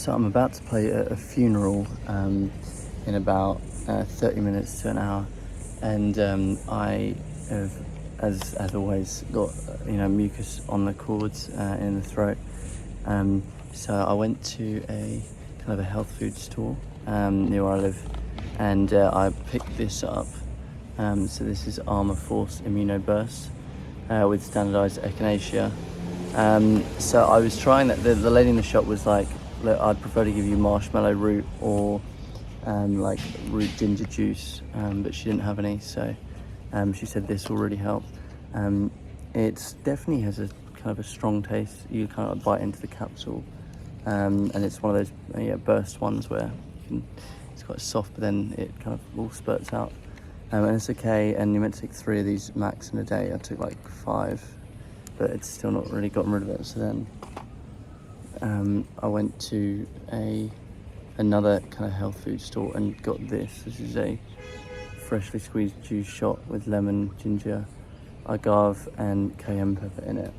So I'm about to play at a funeral in about 30 minutes to an hour, and I have, as always, got mucus on the cords in the throat. So I went to a kind of a health food store near where I live, and I picked this up. So this is Armour Force Immunoburst with standardised Echinacea. So I was trying that. The lady in the shop was like, look, I'd prefer to give you marshmallow root or like root ginger juice, but she didn't have any, so she said this will really help. It definitely has a kind of a strong taste. You kind of bite into the capsule, and it's one of those burst ones where it's quite soft, but then it kind of all spurts out. And it's okay, and you're meant to take 3 of these max in a day. I took like 5, but it's still not really gotten rid of it. So then I went to another kind of health food store and got this. This is a freshly squeezed juice shot with lemon, ginger, agave and cayenne pepper in it.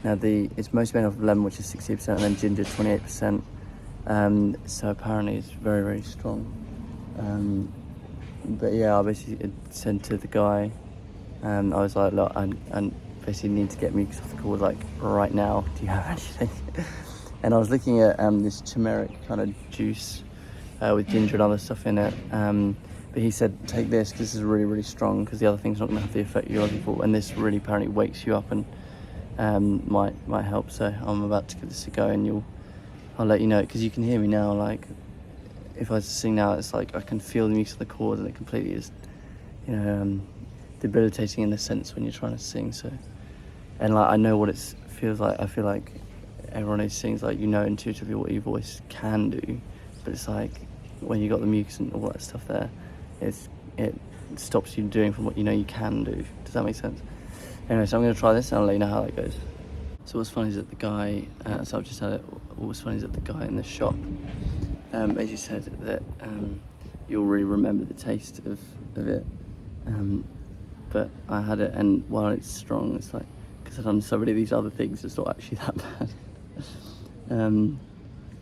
Now it's mostly made of lemon, which is 60%, and then ginger 28%. So apparently it's very, very strong. But yeah, I basically said to the guy, I was like, look, I basically need to get mucus off the cord like right now. Do you have anything? And I was looking at this turmeric kind of juice with ginger and other stuff in it. But he said, take this, because this is really, really strong, because the other thing's not going to have the effect you're looking for. And this really apparently wakes you up and might help. So I'm about to give this a go, and I'll let you know, because you can hear me now. Like, if I was to sing now, it's like I can feel the mucus of the cord, and it completely is, debilitating in the sense when you're trying to sing. So, and like I know what it feels like. I feel like everyone who sings, like, intuitively what your voice can do, but it's like when you got the mucus and all that stuff there, it stops you doing from what you can do. Does that make sense? Anyway, so I'm going to try this and I'll let you know how that goes. So what's funny is that the guy, so I've just had it. What's funny is that the guy in the shop basically said that you'll really remember the taste of it. But I had it, and while it's strong, it's like, because I've done so many of these other things, it's not actually that bad.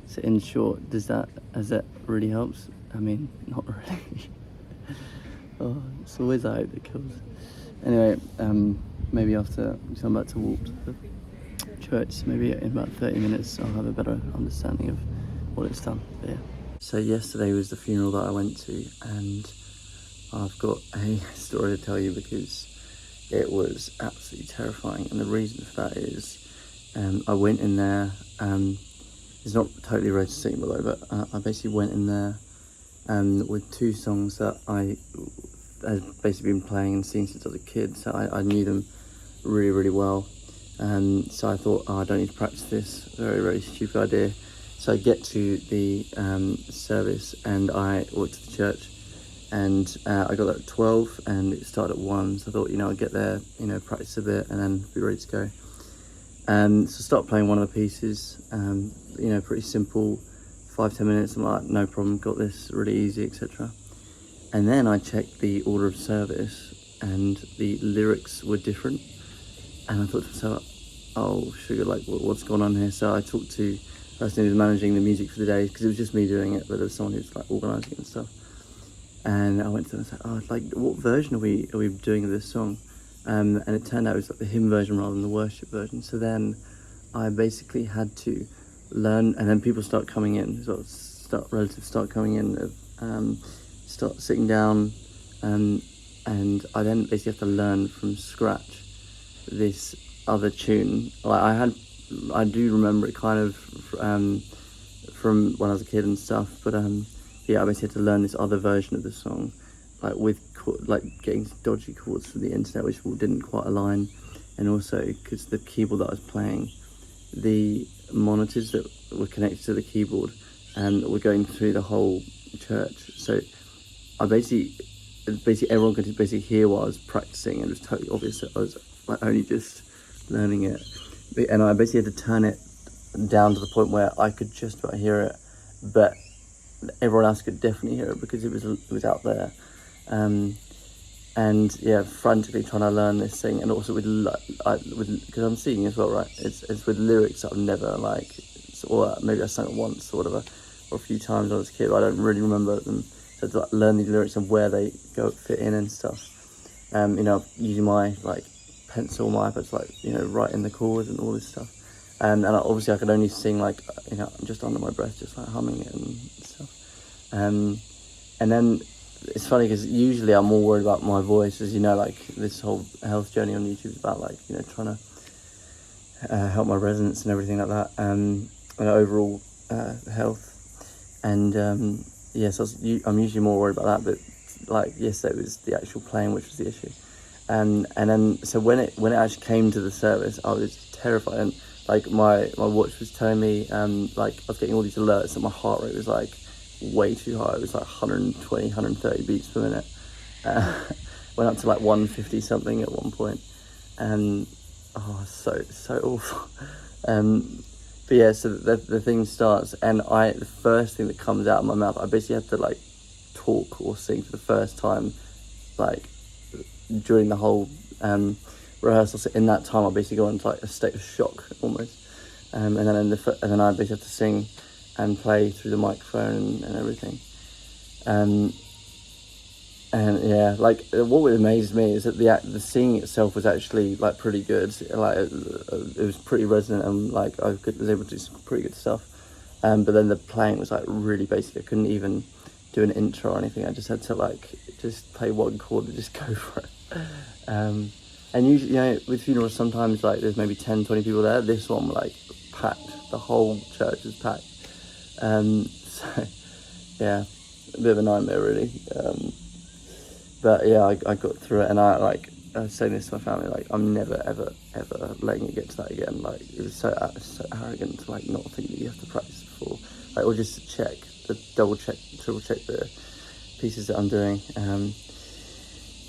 So in short, as that really helps? I mean, not really. Oh, it's always a hope that kills. Anyway, maybe after, so I'm about to walk to the church, maybe in about 30 minutes I'll have a better understanding of what it's done. But yeah. So yesterday was the funeral that I went to, and I've got a story to tell you because it was absolutely terrifying. And the reason for that is I went in there, it's not totally ready to sing below, but I basically went in there with 2 songs that I had basically been playing and singing since I was a kid, so I knew them really, really well. So I thought, I don't need to practice this. Very, very stupid idea. So I get to the service, and I walk to the church, and I got there at 12 and it started at 1, so I thought, I'd get there, practice a bit and then be ready to go. So I start playing one of the pieces, pretty simple, 5-10 minutes, I'm like, no problem, got this, really easy, etc. And then I checked the order of service, and the lyrics were different, and I thought to myself, oh sugar, like what's going on here? So I talked to the person who was managing the music for the day, because it was just me doing it, but there was someone who was like organising it and stuff. And I went to them and said, oh, like, what version are we doing of this song? And it turned out it was like the hymn version rather than the worship version. So then I basically had to learn, and then people start coming in, relatives start coming in, start sitting down, and I then basically have to learn from scratch this other tune. Like I do remember it kind of from when I was a kid and stuff, but yeah, I basically had to learn this other version of the song, like with getting dodgy chords from the internet, which didn't quite align, and also because the keyboard that I was playing, the monitors that were connected to the keyboard were going through the whole church. So I basically everyone could basically hear what I was practicing, and it was totally obvious that I was like only just learning it, and I basically had to turn it down to the point where I could just about hear it, but everyone else could definitely hear it because it was out there. And yeah, frantically trying to learn this thing, and also with because I'm singing as well, right? It's with lyrics that I've never or maybe I sang it once or whatever, or a few times when I was a kid. I don't really remember them. So I had to like learn these lyrics and where they go fit in and stuff. You know, using my like pencil, my iPad to like, you know, write in the chords and all this stuff. And obviously I could only sing like, you know, just under my breath, just like humming it and stuff. And then it's funny because usually I'm more worried about my voice, as you know, like this whole health journey on YouTube is about like, you know, trying to help my residents and everything like that, and overall health. And yeah, so I'm usually more worried about that, but like yesterday it was the actual playing which was the issue. And then so when it actually came to the service, I was terrified, and like my watch was telling me like I was getting all these alerts that my heart rate was like way too high. It was like 120, 130 beats per minute. Went up to like 150 something at one point, and so awful. But yeah, so the thing starts, and the first thing that comes out of my mouth, I basically had to like talk or sing for the first time, like during the whole rehearsal. So in that time, I basically go into like a state of shock almost, and then and then I basically have to sing and play through the microphone and everything. And yeah, like what would amaze me is that the singing itself was actually like pretty good. Like it was pretty resonant, and like was able to do some pretty good stuff. But then the playing was like really basic. I couldn't even do an intro or anything. I just had to like just play one chord and just go for it. And usually, you know, with funerals sometimes like there's maybe 10, 20 people there. This one like packed. The whole church was packed. So yeah, a bit of a nightmare really. But yeah, I got through it, and I was saying this to my family, like I'm never ever letting it get to that again. Like it was so arrogant to like not think that you have to practice before, like, or just to triple check the pieces that I'm doing.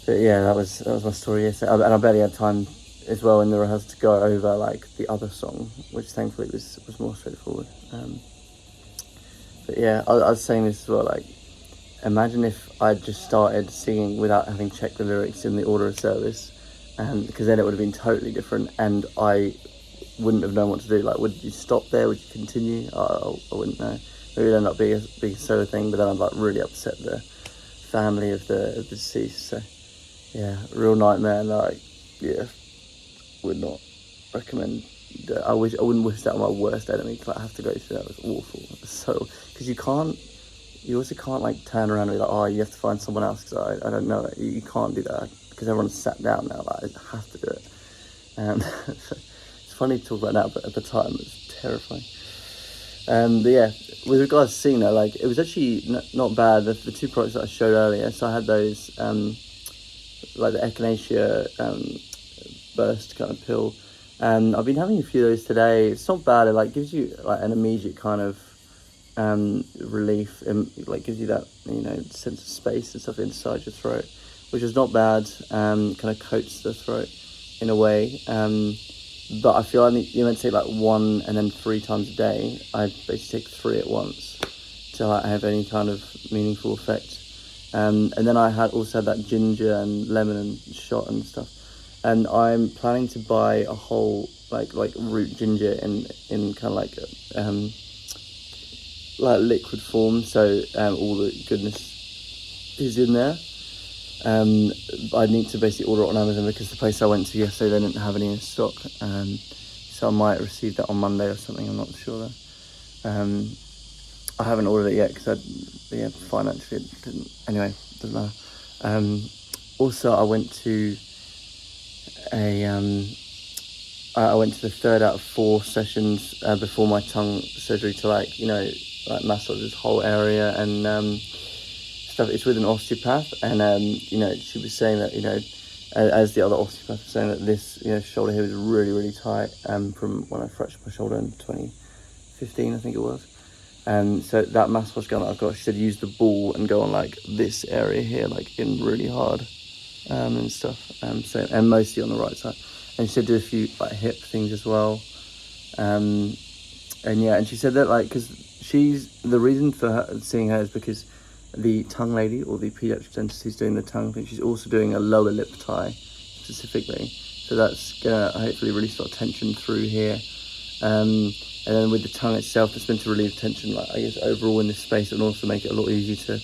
But yeah, that was my story yesterday, and I barely had time as well in the rehearsal to go over like the other song, which thankfully was more straightforward. But yeah, I was saying this as well, like imagine if I just started singing without having checked the lyrics in the order of service, because then it would have been totally different, and I wouldn't have known what to do. Like, would you stop there? Would you continue? I wouldn't know. Maybe it'd end up being a solo thing, but then I'd like really upset the family of the deceased. So yeah, real nightmare. Like, yeah, would not recommend. I wouldn't wish that on my worst enemy, because I have to go through that. It was awful. So because you also can't like turn around and be like, oh, you have to find someone else, because I don't know it. You can't do that because everyone's sat down now. Like, I have to do it. So it's funny to talk about now, but at the time it was terrifying. But yeah, with regards to singing, like it was actually not bad. The two products that I showed earlier, so I had those like the Echinacea burst kind of pill. I've been having a few of those today. It's not bad. It like gives you like an immediate kind of relief, and like gives you that, you know, sense of space and stuff inside your throat, which is not bad. Kind of coats the throat in a way. But I feel you're meant to take like 1 and then 3 times a day. I basically take 3 at once to like have any kind of meaningful effect. And then I also had that ginger and lemon and shot and stuff. And I'm planning to buy a whole like root ginger in kind of like liquid form, so all the goodness is in there. I need to basically order it on Amazon, because the place I went to yesterday, they didn't have any in stock. So I might receive that on Monday or something. I'm not sure though. I haven't ordered it yet because financially it didn't. Anyway, doesn't matter. Also, I went to the 3rd out of 4 sessions before my tongue surgery to like, you know, like massage this whole area and stuff. It's with an osteopath, and you know, she was saying that, you know, as the other osteopath was saying, that this, you know, shoulder here was really, really tight from when I fractured my shoulder in 2015, I think it was. So that massage gun that I've got, she said use the ball and go on like this area here, like in really hard and stuff. And mostly on the right side. And she said do a few like hip things as well. And yeah, and she said that like, because the reason for seeing her is because the tongue lady, or the pediatric dentist who's doing the tongue thing, she's also doing a lower lip tie specifically. So that's gonna hopefully release a lot of tension through here. And and then with the tongue itself, it's meant to relieve tension, like I guess overall in this space, and also make it a lot easier to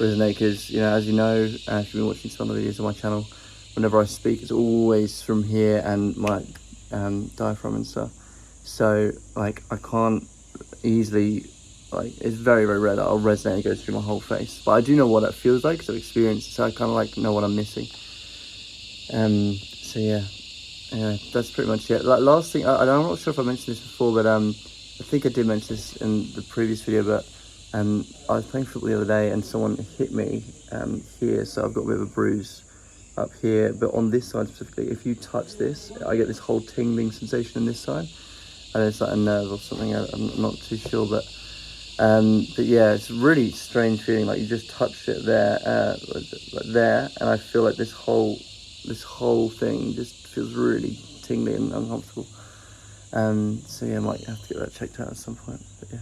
resonate. Because as you know, if you've been watching some of the videos on my channel, whenever I speak, it's always from here and my diaphragm and stuff. So like I can't easily, like it's very rare that I'll resonate and go through my whole face, but I do know what that feels like because I've experienced it, so I kind of like know what I'm missing. So yeah, anyway, that's pretty much it. Like last thing, I'm not sure if I mentioned this before, but I think I did mention this in the previous video, but I was playing football the other day and someone hit me here, so I've got a bit of a bruise up here, but on this side specifically, if you touch this, I get this whole tingling sensation on this side, and it's like a nerve or something, I'm not too sure, but yeah, it's a really strange feeling, like you just touched it there, like there, and I feel like this whole thing just feels really tingly and uncomfortable. So yeah, I might have to get that checked out at some point, but yeah.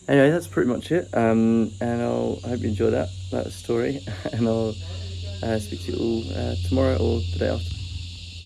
Anyway, that's pretty much it, and I hope you enjoyed that story, and I'll speak to you all tomorrow or the day after.